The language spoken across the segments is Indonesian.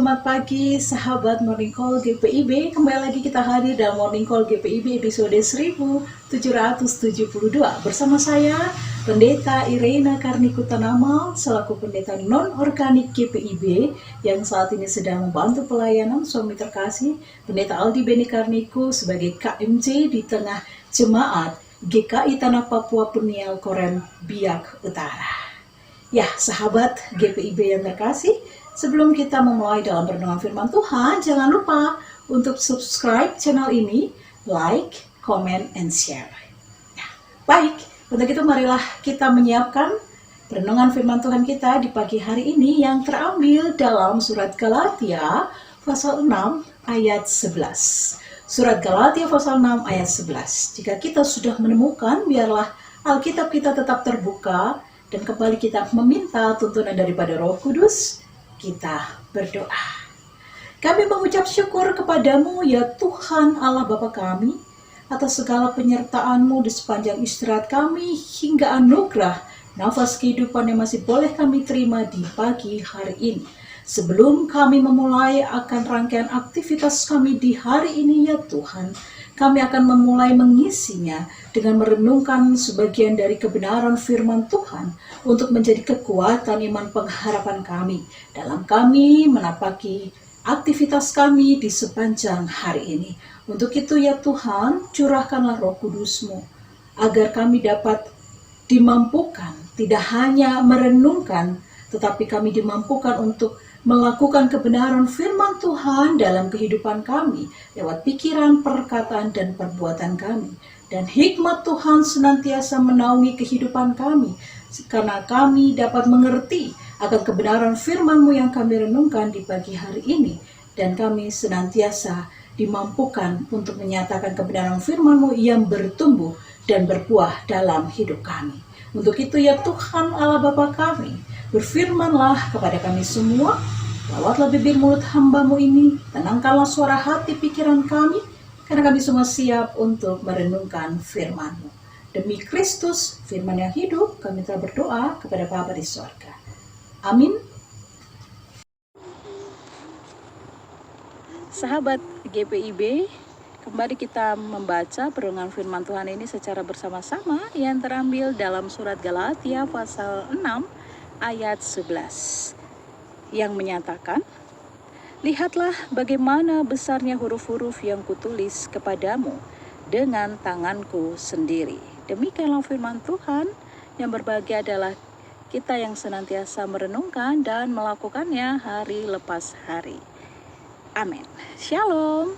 Selamat pagi sahabat Morning Call GPIB. Kembali lagi kita hadir dalam Morning Call GPIB episode 1772 bersama saya Pendeta Irena Karnikutanama selaku pendeta non-organik GPIB yang saat ini sedang membantu pelayanan suami terkasih Pendeta Aldi Beni Karniku sebagai KMJ di tengah jemaat GKI Tanah Papua Punial Korem Biak Utara. Ya, sahabat GPIB yang terkasih, sebelum kita memulai dalam renungan firman Tuhan, jangan lupa untuk subscribe channel ini, like, comment, and share. Nah, baik, untuk itu marilah kita menyiapkan renungan firman Tuhan kita di pagi hari ini yang terambil dalam surat Galatia pasal 6 ayat 11. Surat Galatia pasal 6 ayat 11. Jika kita sudah menemukan, biarlah Alkitab kita tetap terbuka dan kembali kita meminta tuntunan daripada Roh Kudus. Kita berdoa. Kami mengucap syukur kepadamu ya Tuhan Allah Bapa kami atas segala penyertaan-Mu di sepanjang istirahat kami hingga anugerah nafas kehidupan yang masih boleh kami terima di pagi hari ini. Sebelum kami memulai akan rangkaian aktivitas kami di hari ini ya Tuhan, kami akan memulai mengisinya dengan merenungkan sebagian dari kebenaran firman Tuhan untuk menjadi kekuatan iman pengharapan kami dalam kami menapaki aktivitas kami di sepanjang hari ini. Untuk itu ya Tuhan, curahkanlah Roh Kudus-Mu agar kami dapat dimampukan tidak hanya merenungkan, tetapi kami dimampukan untuk melakukan kebenaran firman Tuhan dalam kehidupan kami lewat pikiran, perkataan, dan perbuatan kami. Dan hikmat Tuhan senantiasa menaungi kehidupan kami karena kami dapat mengerti akan kebenaran firman-Mu yang kami renungkan di pagi hari ini. Dan kami senantiasa dimampukan untuk menyatakan kebenaran firman-Mu yang bertumbuh dan berbuah dalam hidup kami. Untuk itu ya Tuhan Allah Bapa kami, berfirmanlah kepada kami semua, lawatlah bibir mulut hamba-Mu ini, tenangkanlah suara hati pikiran kami, karena kami semua siap untuk merenungkan firman-Mu. Demi Kristus, firman yang hidup, kami telah berdoa kepada Bapa di sorga. Amin. Sahabat GPIB, kembali kita membaca perenungan firman Tuhan ini secara bersama-sama yang terambil dalam surat Galatia pasal 6 ayat 11 yang menyatakan, lihatlah bagaimana besarnya huruf-huruf yang kutulis kepadamu dengan tanganku sendiri. Demikianlah firman Tuhan, yang berbahagia adalah kita yang senantiasa merenungkan dan melakukannya hari lepas hari. Amin. Shalom.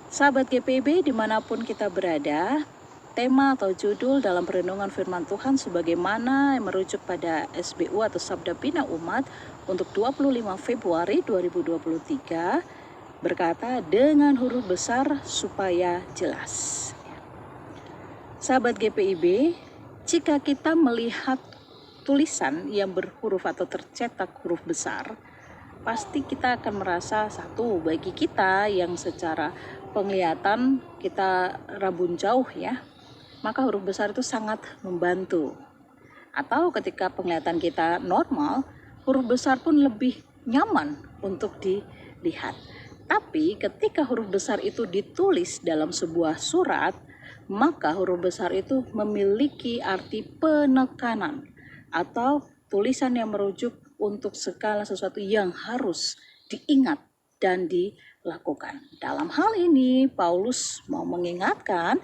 Sahabat GPIB dimanapun kita berada, tema atau judul dalam perenungan firman Tuhan sebagaimana yang merujuk pada SBU atau Sabda Bina Umat untuk 25 Februari 2023 berkata dengan huruf besar supaya jelas. Sahabat GPIB, jika kita melihat tulisan yang berhuruf atau tercetak huruf besar, pasti kita akan merasa satu, bagi kita yang secara penglihatan kita rabun jauh ya, maka huruf besar itu sangat membantu. Atau ketika penglihatan kita normal, huruf besar pun lebih nyaman untuk dilihat. Tapi ketika huruf besar itu ditulis dalam sebuah surat, maka huruf besar itu memiliki arti penekanan atau tulisan yang merujuk untuk segala sesuatu yang harus diingat dan dilakukan. Dalam hal ini, Paulus mau mengingatkan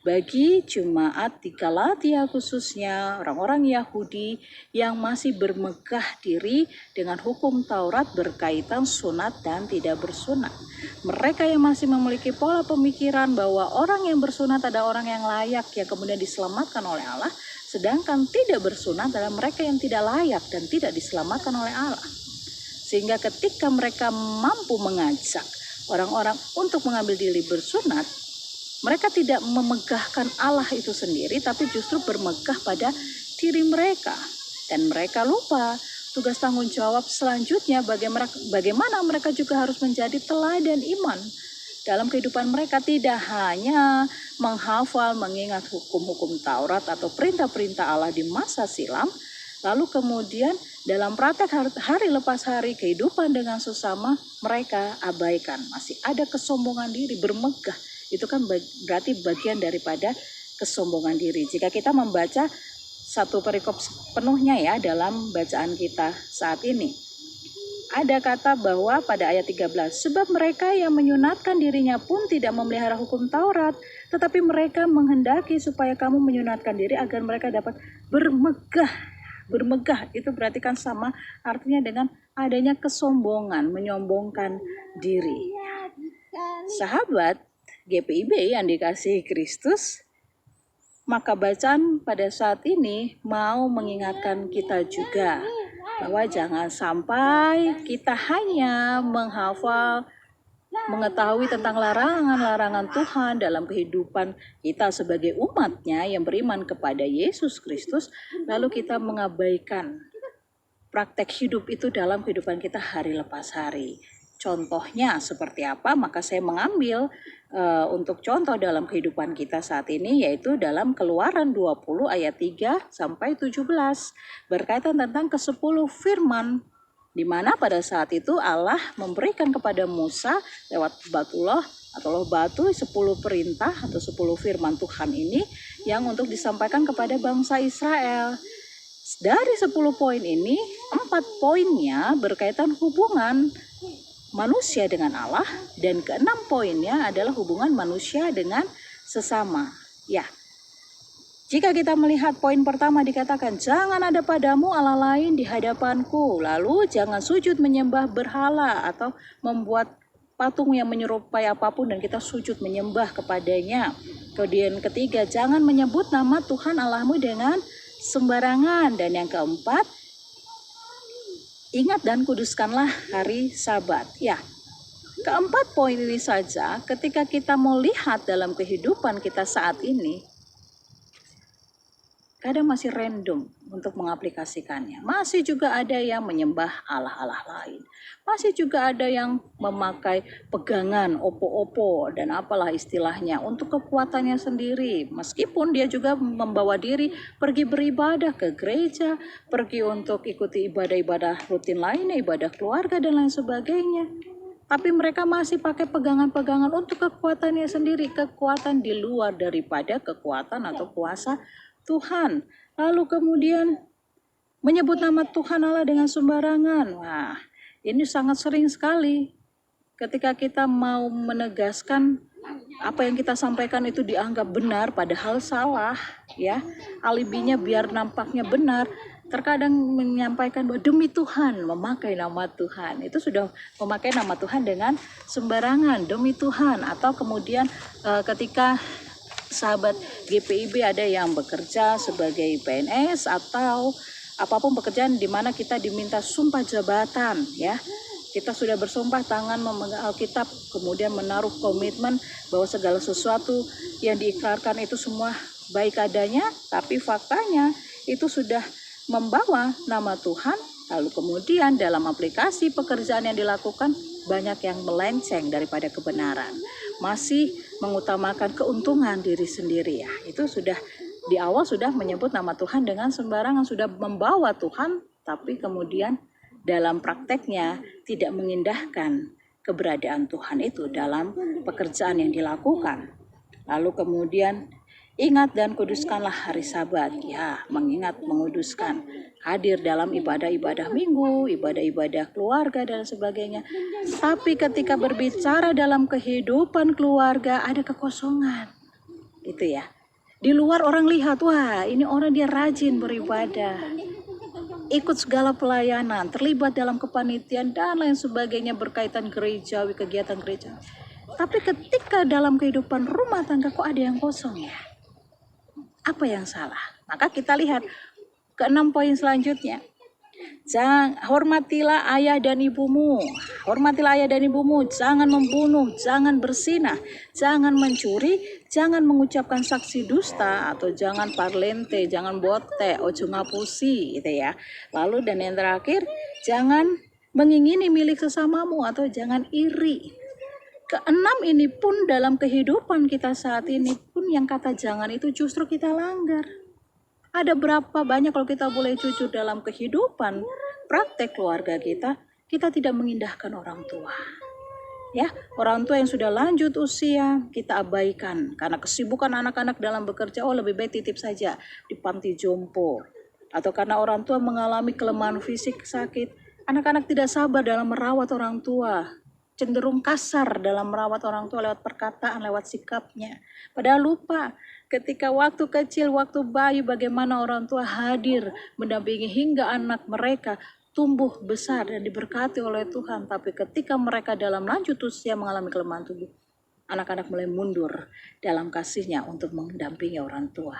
bagi jemaat di Galatia khususnya orang-orang Yahudi yang masih bermegah diri dengan hukum Taurat berkaitan sunat dan tidak bersunat. Mereka yang masih memiliki pola pemikiran bahwa orang yang bersunat adalah orang yang layak yang kemudian diselamatkan oleh Allah, sedangkan tidak bersunat adalah mereka yang tidak layak dan tidak diselamatkan oleh Allah. Sehingga ketika mereka mampu mengajak orang-orang untuk mengambil diri bersunat, mereka tidak memegahkan Allah itu sendiri, tapi justru bermegah pada diri mereka. Dan mereka lupa tugas tanggung jawab selanjutnya bagaimana mereka juga harus menjadi teladan iman dalam kehidupan mereka, tidak hanya menghafal, mengingat hukum-hukum Taurat atau perintah-perintah Allah di masa silam, Lalu kemudian dalam praktek hari lepas hari kehidupan dengan sesama mereka abaikan. Masih ada kesombongan diri, bermegah. Itu kan berarti bagian daripada kesombongan diri. Jika kita membaca satu perikop penuhnya ya dalam bacaan kita saat ini. Ada kata bahwa pada ayat 13, sebab mereka yang menyunatkan dirinya pun tidak memelihara hukum Taurat, tetapi mereka menghendaki supaya kamu menyunatkan diri agar mereka dapat bermegah. Bermegah itu berarti kan sama artinya dengan adanya kesombongan, menyombongkan diri. Sahabat GPIB yang dikasihi Kristus, maka bacaan pada saat ini mau mengingatkan kita juga bahwa jangan sampai kita hanya menghafal, mengetahui tentang larangan-larangan Tuhan dalam kehidupan kita sebagai umatnya yang beriman kepada Yesus Kristus, lalu kita mengabaikan praktek hidup itu dalam kehidupan kita hari lepas hari. Contohnya seperti apa? Maka saya mengambil untuk contoh dalam kehidupan kita saat ini, yaitu dalam Keluaran 20 ayat 3 sampai 17 berkaitan tentang ke-10 firman, di mana pada saat itu Allah memberikan kepada Musa lewat batuloh atau loh batu 10 perintah atau 10 firman Tuhan ini yang untuk disampaikan kepada bangsa Israel. Dari 10 poin ini, 4 poinnya berkaitan hubungan manusia dengan Allah, dan ke-6 poinnya adalah hubungan manusia dengan sesama. Ya, jika kita melihat poin pertama dikatakan, jangan ada padamu Allah lain di hadapanku. Lalu jangan sujud menyembah berhala atau membuat patung yang menyerupai apapun dan kita sujud menyembah kepadanya. Kemudian ketiga, jangan menyebut nama Tuhan Allahmu dengan sembarangan. Dan yang keempat, ingat dan kuduskanlah hari Sabat. Ya, keempat poin ini saja ketika kita mau lihat dalam kehidupan kita saat ini, kadang masih random untuk mengaplikasikannya. Masih juga ada yang menyembah Allah-Allah lain. Masih juga ada yang memakai pegangan, opo-opo, dan apalah istilahnya untuk kekuatannya sendiri. Meskipun dia juga membawa diri pergi beribadah ke gereja, pergi untuk ikuti ibadah-ibadah rutin lainnya, ibadah keluarga dan lain sebagainya. Tapi mereka masih pakai pegangan-pegangan untuk kekuatannya sendiri, kekuatan di luar daripada kekuatan atau kuasa Tuhan. Lalu kemudian menyebut nama Tuhan Allah dengan sembarangan. Wah, ini sangat sering sekali ketika kita mau menegaskan apa yang kita sampaikan itu dianggap benar padahal salah, ya. Alibinya biar nampaknya benar. Terkadang menyampaikan bahwa demi Tuhan, memakai nama Tuhan. Itu sudah memakai nama Tuhan dengan sembarangan, demi Tuhan. Atau kemudian ketika sahabat GPIB ada yang bekerja sebagai PNS atau apapun pekerjaan di mana kita diminta sumpah jabatan, ya. Kita sudah bersumpah tangan memegang Alkitab, kemudian menaruh komitmen bahwa segala sesuatu yang diikrarkan itu semua baik adanya, tapi faktanya itu sudah membawa nama Tuhan, lalu kemudian dalam aplikasi pekerjaan yang dilakukan banyak yang melenceng daripada kebenaran, masih mengutamakan keuntungan diri sendiri, ya. Itu sudah di awal sudah menyebut nama Tuhan dengan sembarangan, sudah membawa Tuhan, tapi kemudian dalam prakteknya tidak mengindahkan keberadaan Tuhan itu dalam pekerjaan yang dilakukan. Lalu kemudian ingat dan kuduskanlah hari Sabat. Ya, mengingat, menguduskan, hadir dalam ibadah-ibadah minggu, ibadah-ibadah keluarga dan sebagainya. Tapi ketika berbicara dalam kehidupan keluarga ada kekosongan. Itu ya. Di luar orang lihat, wah ini orang dia rajin beribadah, ikut segala pelayanan, terlibat dalam kepanitiaan dan lain sebagainya berkaitan gerejawi, kegiatan gereja. Tapi ketika dalam kehidupan rumah tangga kok ada yang kosong, ya? Apa yang salah? Maka kita lihat ke-6 poin selanjutnya. Hormatilah ayah dan ibumu. Hormatilah ayah dan ibumu. Jangan membunuh, jangan berzinah, jangan mencuri, jangan mengucapkan saksi dusta, atau jangan parlente, jangan bote, ojo ngapusi, gitu ya. Lalu dan yang terakhir, jangan mengingini milik sesamamu atau jangan iri. Ke-6 ini pun dalam kehidupan kita saat ini pun yang kata jangan itu justru kita langgar. Ada berapa banyak kalau kita boleh jujur dalam kehidupan praktek keluarga kita, kita tidak mengindahkan orang tua. Ya, orang tua yang sudah lanjut usia kita abaikan karena kesibukan anak-anak dalam bekerja. Oh, lebih baik titip saja di panti jompo. Atau karena orang tua mengalami kelemahan fisik, sakit, anak-anak tidak sabar dalam merawat orang tua, cenderung kasar dalam merawat orang tua lewat perkataan, lewat sikapnya. Padahal lupa ketika waktu kecil, waktu bayi, bagaimana orang tua hadir mendampingi hingga anak mereka tumbuh besar dan diberkati oleh Tuhan. Tapi ketika mereka dalam lanjut usia mengalami kelemahan tubuh, anak-anak mulai mundur dalam kasihnya untuk mendampingi orang tua.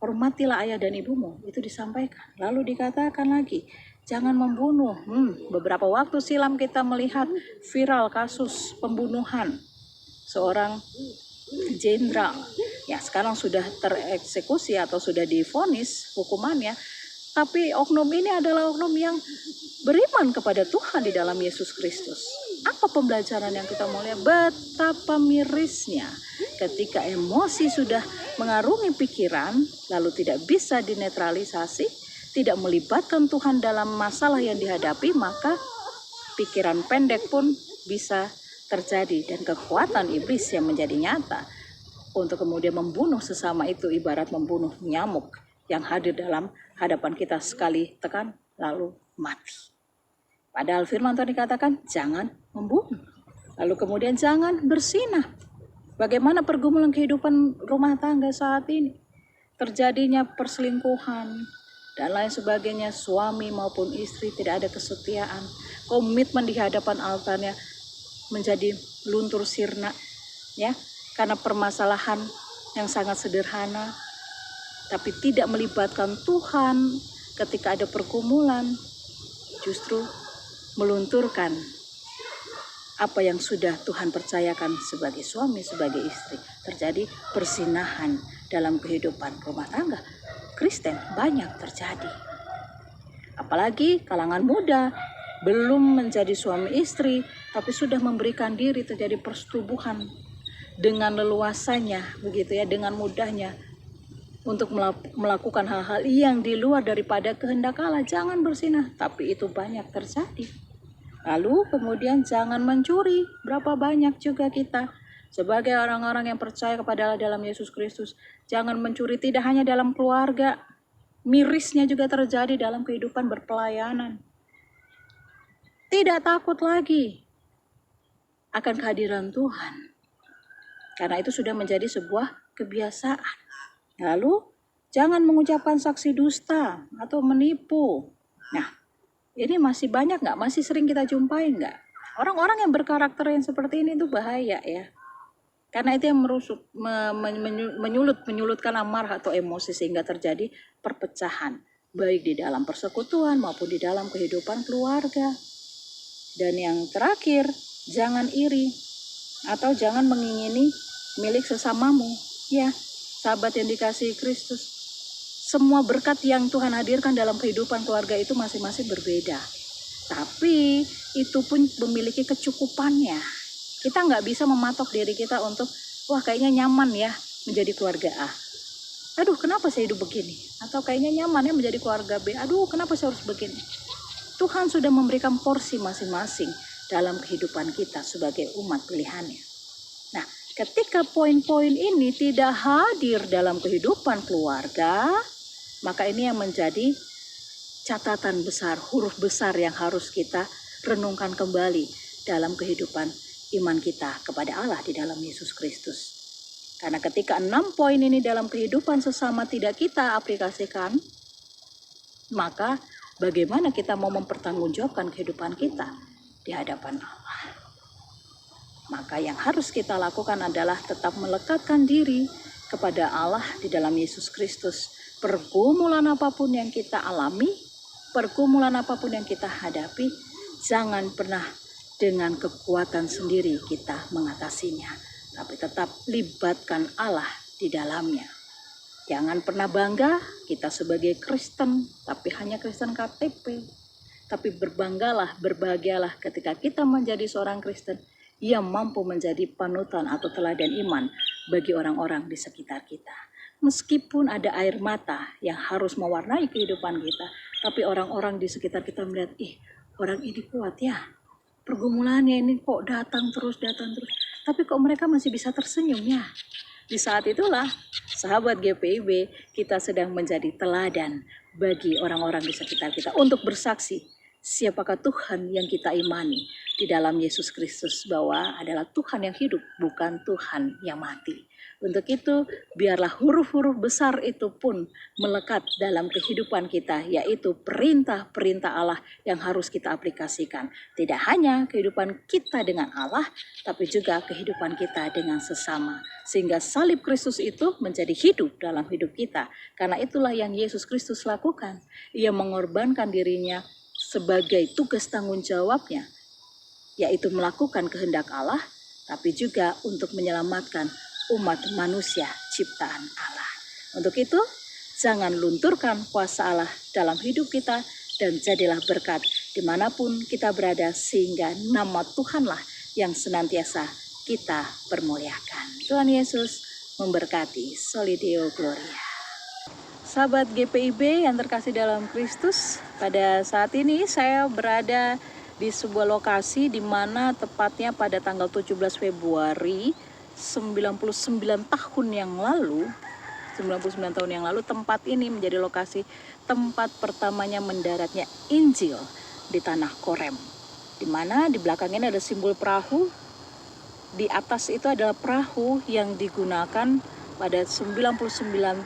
Hormatilah ayah dan ibumu, itu disampaikan. Lalu dikatakan lagi, jangan membunuh. Beberapa waktu silam kita melihat viral kasus pembunuhan seorang jenderal. Ya, sekarang sudah tereksekusi atau sudah divonis hukumannya. Tapi oknum ini adalah oknum yang beriman kepada Tuhan di dalam Yesus Kristus. Apa pembelajaran yang kita mau lihat? Betapa mirisnya ketika emosi sudah mengarungi pikiran, lalu tidak bisa dinetralisasi, tidak melibatkan Tuhan dalam masalah yang dihadapi, maka pikiran pendek pun bisa terjadi dan kekuatan iblis yang menjadi nyata untuk kemudian membunuh sesama itu ibarat membunuh nyamuk yang hadir dalam hadapan kita sekali tekan lalu mati. Padahal firman Tuhan dikatakan jangan membunuh. Lalu kemudian jangan bersinah. Bagaimana pergumulan kehidupan rumah tangga saat ini? Terjadinya perselingkuhan dan lain sebagainya, suami maupun istri tidak ada kesetiaan. Komitmen di hadapan altarnya menjadi luntur sirna, ya, karena permasalahan yang sangat sederhana, tapi tidak melibatkan Tuhan. Ketika ada pergumulan, justru melunturkan apa yang sudah Tuhan percayakan sebagai suami, sebagai istri. Terjadi persinahan dalam kehidupan rumah tangga Kristen banyak terjadi. Apalagi kalangan muda, belum menjadi suami istri, tapi sudah memberikan diri, terjadi persetubuhan dengan leluasanya, begitu ya, dengan mudahnya untuk melakukan hal-hal yang di luar daripada kehendak Allah. Jangan bersinah, tapi itu banyak terjadi. Lalu kemudian jangan mencuri. Berapa banyak juga kita sebagai orang-orang yang percaya kepada Allah dalam Yesus Kristus, jangan mencuri, tidak hanya dalam keluarga, mirisnya juga terjadi dalam kehidupan berpelayanan. Tidak takut lagi akan kehadiran Tuhan, karena itu sudah menjadi sebuah kebiasaan. Lalu jangan mengucapkan saksi dusta atau menipu. Nah, ini masih banyak nggak? Masih sering kita jumpai nggak? Orang-orang yang berkarakter yang seperti ini itu bahaya ya. Karena itu yang merusuk, menyulutkan amarah atau emosi sehingga terjadi perpecahan, baik di dalam persekutuan maupun di dalam kehidupan keluarga. Dan yang terakhir, jangan iri atau jangan mengingini milik sesamamu. Ya, sahabat yang dikasihi Kristus, semua berkat yang Tuhan hadirkan dalam kehidupan keluarga itu masing-masing berbeda. Tapi itu pun memiliki kecukupannya. Kita nggak bisa mematok diri kita untuk, wah kayaknya nyaman ya menjadi keluarga A. Aduh kenapa saya hidup begini? Atau kayaknya nyaman ya menjadi keluarga B. Aduh kenapa saya harus begini? Tuhan sudah memberikan porsi masing-masing dalam kehidupan kita sebagai umat pilihannya. Nah, ketika poin-poin ini tidak hadir dalam kehidupan keluarga, maka ini yang menjadi catatan besar, huruf besar yang harus kita renungkan kembali dalam kehidupan iman kita kepada Allah di dalam Yesus Kristus. Karena ketika 6 poin ini dalam kehidupan sesama tidak kita aplikasikan, maka bagaimana kita mau mempertanggungjawabkan kehidupan kita di hadapan Allah? Maka yang harus kita lakukan adalah tetap melekatkan diri kepada Allah di dalam Yesus Kristus. Pergumulan apapun yang kita alami, pergumulan apapun yang kita hadapi, jangan pernah dengan kekuatan sendiri kita mengatasinya, tapi tetap libatkan Allah di dalamnya. Jangan pernah bangga kita sebagai Kristen, tapi hanya Kristen KTP. Tapi berbanggalah, berbahagialah ketika kita menjadi seorang Kristen yang mampu menjadi panutan atau teladan iman bagi orang-orang di sekitar kita. Meskipun ada air mata yang harus mewarnai kehidupan kita, tapi orang-orang di sekitar kita melihat, orang ini kuat ya, pergumulannya ini kok datang terus. Tapi kok mereka masih bisa tersenyum ya? Di saat itulah, sahabat GPIB, kita sedang menjadi teladan bagi orang-orang di sekitar kita untuk bersaksi siapakah Tuhan yang kita imani di dalam Yesus Kristus, bahwa adalah Tuhan yang hidup, bukan Tuhan yang mati. Untuk itu, biarlah huruf-huruf besar itu pun melekat dalam kehidupan kita, yaitu perintah-perintah Allah yang harus kita aplikasikan. Tidak hanya kehidupan kita dengan Allah, tapi juga kehidupan kita dengan sesama. Sehingga salib Kristus itu menjadi hidup dalam hidup kita. Karena itulah yang Yesus Kristus lakukan. Ia mengorbankan dirinya sebagai tugas tanggung jawabnya, yaitu melakukan kehendak Allah, tapi juga untuk menyelamatkan umat manusia ciptaan Allah. Untuk itu, jangan lunturkan kuasa Allah dalam hidup kita dan jadilah berkat dimanapun kita berada, sehingga nama Tuhanlah yang senantiasa kita permuliakan. Tuhan Yesus memberkati. Soli Deo Gloria. Sahabat GPIB yang terkasih dalam Kristus, pada saat ini saya berada di sebuah lokasi di mana tepatnya pada tanggal 17 Februari 99 tahun yang lalu, 99 tahun yang lalu, tempat ini menjadi lokasi tempat pertamanya mendaratnya Injil di tanah Korem. Di mana di belakang ini ada simbol perahu. Di atas itu adalah perahu yang digunakan pada 99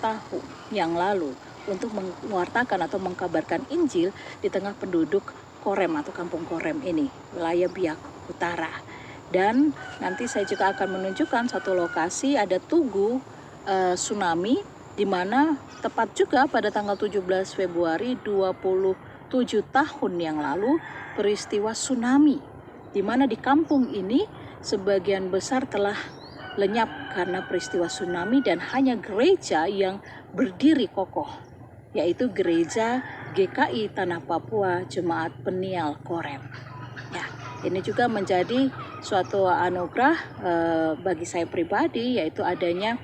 tahun yang lalu untuk mewartakan atau mengkabarkan Injil di tengah penduduk Korem atau kampung Korem ini, wilayah Biak Utara. Dan nanti saya juga akan menunjukkan satu lokasi, ada tugu tsunami, di mana tepat juga pada tanggal 17 Februari 27 tahun yang lalu peristiwa tsunami, di mana di kampung ini sebagian besar telah lenyap karena peristiwa tsunami dan hanya gereja yang berdiri kokoh, yaitu gereja GKI Tanah Papua Jemaat Peniel Korem. Ya, ini juga menjadi suatu anugerah bagi saya pribadi, yaitu adanya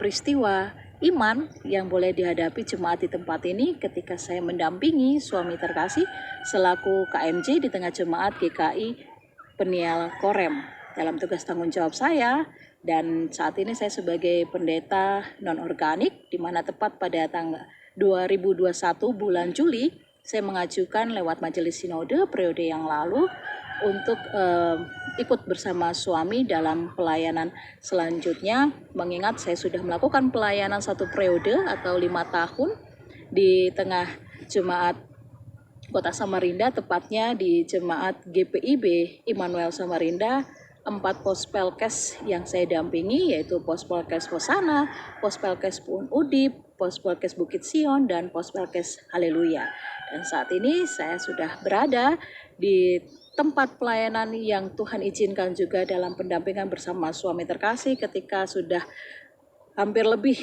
peristiwa iman yang boleh dihadapi jemaat di tempat ini ketika saya mendampingi suami terkasih selaku KMJ di tengah jemaat GKI Peniel Korem dalam tugas tanggung jawab saya. Dan saat ini saya sebagai pendeta non-organik, di mana tepat pada tanggal 2021 bulan Juli saya mengajukan lewat majelis sinode periode yang lalu untuk ikut bersama suami dalam pelayanan selanjutnya, mengingat saya sudah melakukan pelayanan satu periode atau 5 tahun di tengah jemaat Kota Samarinda, tepatnya di jemaat GPIB Immanuel Samarinda. 4 pospelkes yang saya dampingi, yaitu pospelkes Hosana, pospelkes Puun Udip, pospelkes Bukit Sion, dan pospelkes Haleluya. Dan saat ini saya sudah berada di tempat pelayanan yang Tuhan izinkan juga dalam pendampingan bersama suami terkasih ketika sudah hampir lebih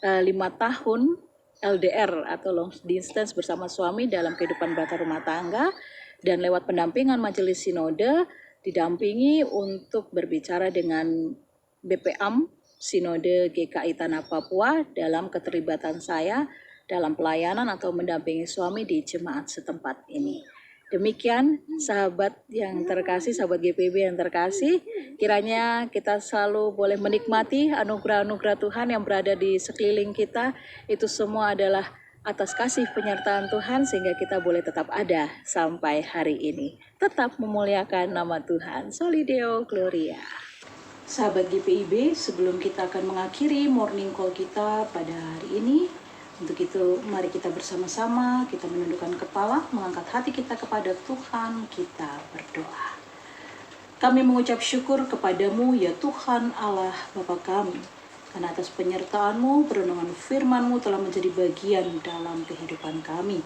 5 tahun LDR atau long distance bersama suami dalam kehidupan berumah rumah tangga, dan lewat pendampingan majelis sinode didampingi untuk berbicara dengan BPAM Sinode GKI Tanah Papua dalam keterlibatan saya dalam pelayanan atau mendampingi suami di jemaat setempat ini. Demikian sahabat yang terkasih, sahabat GPIB yang terkasih, kiranya kita selalu boleh menikmati anugerah-anugerah Tuhan yang berada di sekeliling kita. Itu semua adalah atas kasih penyertaan Tuhan sehingga kita boleh tetap ada sampai hari ini. Tetap memuliakan nama Tuhan. Soli Deo Gloria. Sahabat GPIB, sebelum kita akan mengakhiri morning call kita pada hari ini, untuk itu mari kita bersama-sama, kita menundukkan kepala, mengangkat hati kita kepada Tuhan, kita berdoa. Kami mengucap syukur kepadamu ya Tuhan Allah Bapa kami, karena atas penyertaan-Mu, perenungan firman-Mu telah menjadi bagian dalam kehidupan kami.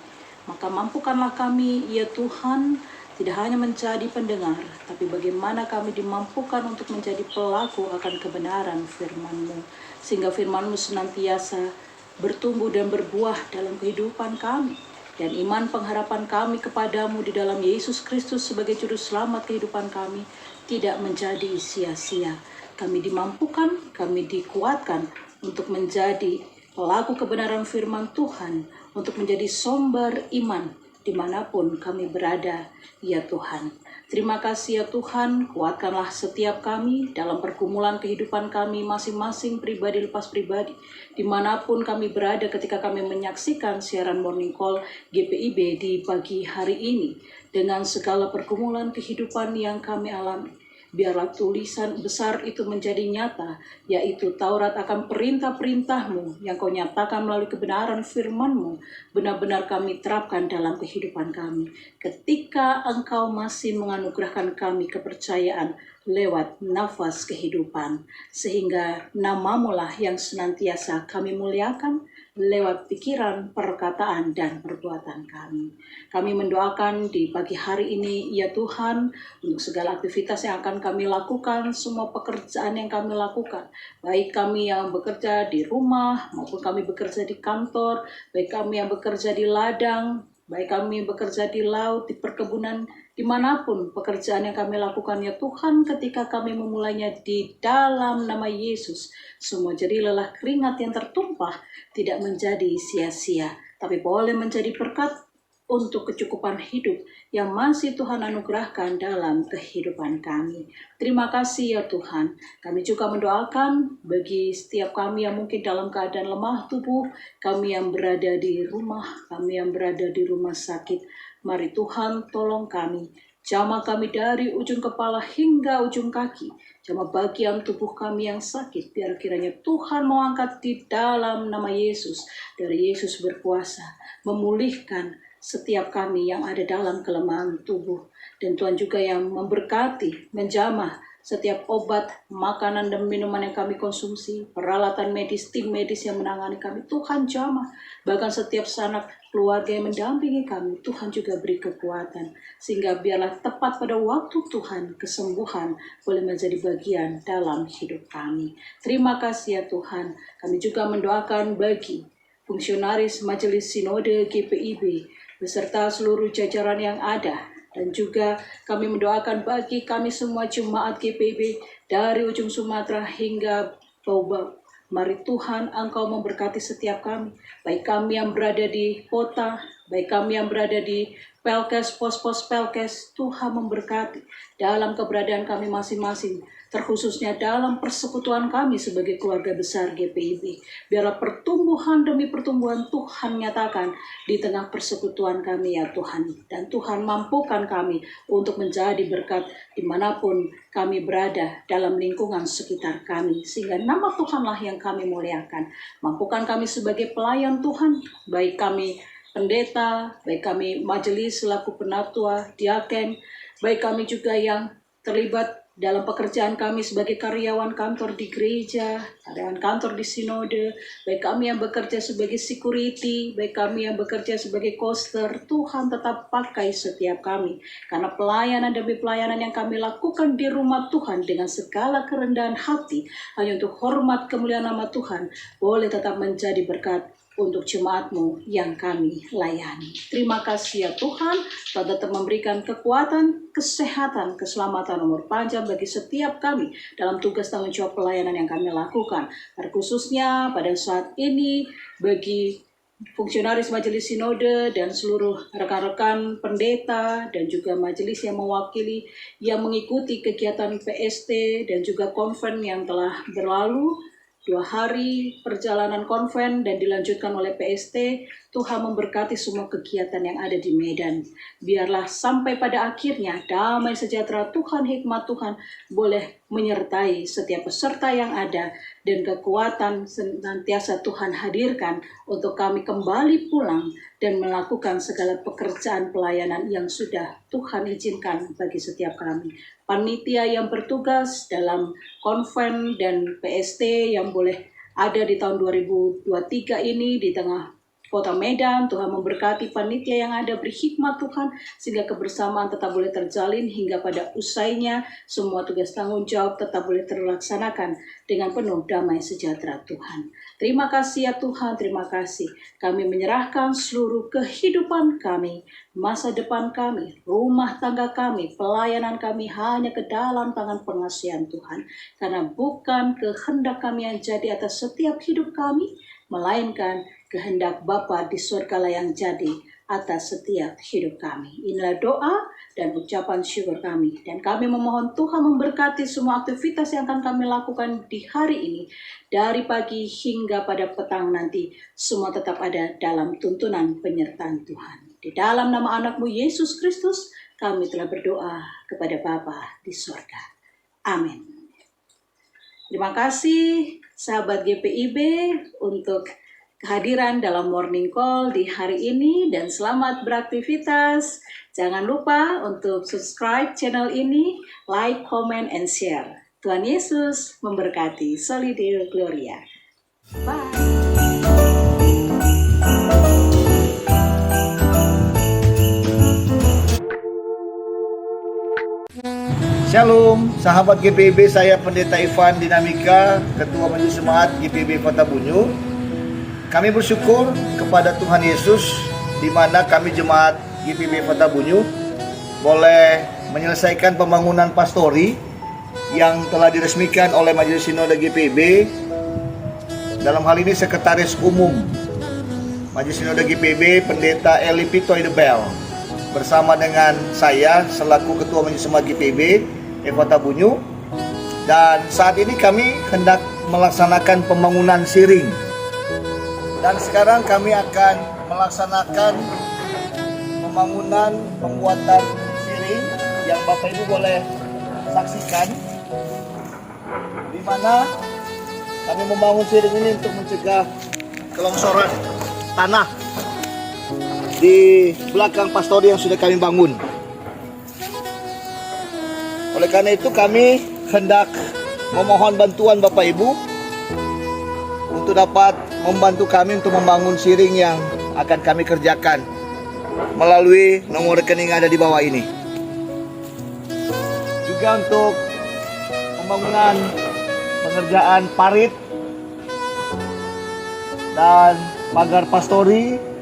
Maka mampukanlah kami, ya Tuhan, tidak hanya menjadi pendengar, tapi bagaimana kami dimampukan untuk menjadi pelaku akan kebenaran firman-Mu, sehingga firman-Mu senantiasa bertumbuh dan berbuah dalam kehidupan kami. Dan iman pengharapan kami kepadamu di dalam Yesus Kristus sebagai juru selamat kehidupan kami tidak menjadi sia-sia. Kami dimampukan, kami dikuatkan untuk menjadi pelaku kebenaran firman Tuhan, untuk menjadi sumber iman dimanapun kami berada, ya Tuhan. Terima kasih ya Tuhan, kuatkanlah setiap kami dalam pergumulan kehidupan kami masing-masing pribadi lepas pribadi, dimanapun kami berada ketika kami menyaksikan siaran Morning Call GPIB di pagi hari ini, dengan segala pergumulan kehidupan yang kami alami. Biarlah tulisan besar itu menjadi nyata, yaitu Taurat akan perintah-perintah-Mu yang Kau nyatakan melalui kebenaran firman-Mu, benar-benar kami terapkan dalam kehidupan kami. Ketika Engkau masih menganugerahkan kami kepercayaan lewat nafas kehidupan, sehingga nama-Mu lah yang senantiasa kami muliakan lewat pikiran, perkataan, dan perbuatan kami. Kami mendoakan di pagi hari ini, ya Tuhan, untuk segala aktivitas yang akan kami lakukan, semua pekerjaan yang kami lakukan, baik kami yang bekerja di rumah, maupun kami bekerja di kantor, baik kami yang bekerja di ladang, baik kami bekerja di laut, di perkebunan, dimanapun pekerjaan yang kami lakukan, ya Tuhan, ketika kami memulainya di dalam nama Yesus, semua jadi lelah keringat yang tertumpah tidak menjadi sia-sia, tapi boleh menjadi berkat untuk kecukupan hidup yang masih Tuhan anugerahkan dalam kehidupan kami. Terima kasih ya Tuhan. Kami juga mendoakan bagi setiap kami yang mungkin dalam keadaan lemah tubuh, kami yang berada di rumah, kami yang berada di rumah sakit. Mari Tuhan tolong kami. Jamah kami dari ujung kepala hingga ujung kaki. Jamah bagian tubuh kami yang sakit. Biar kiranya Tuhan mau angkat di dalam nama Yesus. Dari Yesus berkuasa memulihkan setiap kami yang ada dalam kelemahan tubuh. Dan Tuhan juga yang memberkati, menjamah setiap obat, makanan, dan minuman yang kami konsumsi, peralatan medis, tim medis yang menangani kami, Tuhan jamah. Bahkan setiap sanak keluarga yang mendampingi kami, Tuhan juga beri kekuatan. Sehingga biarlah tepat pada waktu Tuhan, kesembuhan boleh menjadi bagian dalam hidup kami. Terima kasih ya Tuhan. Kami juga mendoakan bagi fungsionaris Majelis Sinode GPIB, beserta seluruh jajaran yang ada. Dan juga kami mendoakan bagi kami semua jemaat GPIB dari ujung Sumatera hingga Baobab. Mari Tuhan Engkau memberkati setiap kami, baik kami yang berada di kota, baik kami yang berada di Pelkes, pos-pos Pelkes, Tuhan memberkati dalam keberadaan kami masing-masing, terkhususnya dalam persekutuan kami sebagai keluarga besar GPIB. Biarlah pertumbuhan demi pertumbuhan Tuhan nyatakan di tengah persekutuan kami ya Tuhan. Dan Tuhan mampukan kami untuk menjadi berkat dimanapun kami berada dalam lingkungan sekitar kami. Sehingga nama Tuhanlah yang kami muliakan. Mampukan kami sebagai pelayan Tuhan, baik kami pendeta, baik kami majelis selaku penatua, diaken, baik kami juga yang terlibat dalam pekerjaan kami sebagai karyawan kantor di gereja, karyawan kantor di sinode, baik kami yang bekerja sebagai security, baik kami yang bekerja sebagai koster, Tuhan tetap pakai setiap kami. Karena pelayanan demi pelayanan yang kami lakukan di rumah Tuhan dengan segala kerendahan hati, hanya untuk hormat kemuliaan nama Tuhan, boleh tetap menjadi berkat untuk jemaat-Mu yang kami layani. Terima kasih ya Tuhan, Tuhan tetap memberikan kekuatan, kesehatan, keselamatan, umur panjang bagi setiap kami dalam tugas tanggung jawab pelayanan yang kami lakukan. Khususnya pada saat ini bagi fungsionaris Majelis Sinode dan seluruh rekan-rekan pendeta dan juga majelis yang mewakili yang mengikuti kegiatan PST dan juga konven yang telah berlalu, 2 hari perjalanan konven dan dilanjutkan oleh PST. Tuhan memberkati semua kegiatan yang ada di Medan. Biarlah sampai pada akhirnya damai sejahtera Tuhan, hikmat Tuhan boleh menyertai setiap peserta yang ada, dan kekuatan senantiasa Tuhan hadirkan untuk kami kembali pulang dan melakukan segala pekerjaan pelayanan yang sudah Tuhan izinkan bagi setiap kami. Panitia yang bertugas dalam konven dan PST yang boleh ada di tahun 2023 ini di tengah Kota Medan. Tuhan memberkati panitia yang ada, berhikmat Tuhan, sehingga kebersamaan tetap boleh terjalin hingga pada usainya semua tugas tanggung jawab tetap boleh terlaksanakan dengan penuh damai sejahtera Tuhan. Terima kasih ya Tuhan, terima kasih. Kami menyerahkan seluruh kehidupan kami, masa depan kami, rumah tangga kami, pelayanan kami hanya ke dalam tangan pengasihan Tuhan. Karena bukan kehendak kami yang jadi atas setiap hidup kami, melainkan kehendak Bapa di surga lah yang jadi atas setiap hidup kami. Inilah doa dan ucapan syukur kami. Dan kami memohon Tuhan memberkati semua aktivitas yang akan kami lakukan di hari ini. Dari pagi hingga pada petang nanti, semua tetap ada dalam tuntunan penyertaan Tuhan. Di dalam nama anakmu Yesus Kristus, kami telah berdoa kepada Bapa di surga. Amin. Terima kasih sahabat GPIB untuk kehadiran dalam morning call di hari ini dan selamat beraktivitas. Jangan lupa untuk subscribe channel ini, like, comment, and share. Tuhan Yesus memberkati. Soli Deo Gloria. Bye. Shalom, sahabat GPIB, saya Pendeta Ivan Dinamika, Ketua Majelis Jemaat GPIB Kota Bunyu. Kami bersyukur kepada Tuhan Yesus, di mana kami Jemaat GPIB Kota Bunyu boleh menyelesaikan pembangunan pastori yang telah diresmikan oleh Majelis Sinode GPIB. Dalam hal ini Sekretaris Umum Majelis Sinode GPIB, Pendeta Eli Pitoy de Bel, bersama dengan saya selaku Ketua Majelis Jemaat GPIB Kota Bunyu. Dan saat ini kami hendak melaksanakan pembangunan siring. Dan sekarang kami akan melaksanakan pembuatan siring yang Bapak Ibu boleh saksikan, di mana kami membangun siring ini untuk mencegah kelongsoran tanah di belakang pastori yang sudah kami bangun. Oleh karena itu kami hendak memohon bantuan Bapak Ibu untuk dapat membantu kami untuk membangun siring yang akan kami kerjakan melalui nomor rekening yang ada di bawah ini. Juga untuk pembangunan pengerjaan parit dan pagar pastori,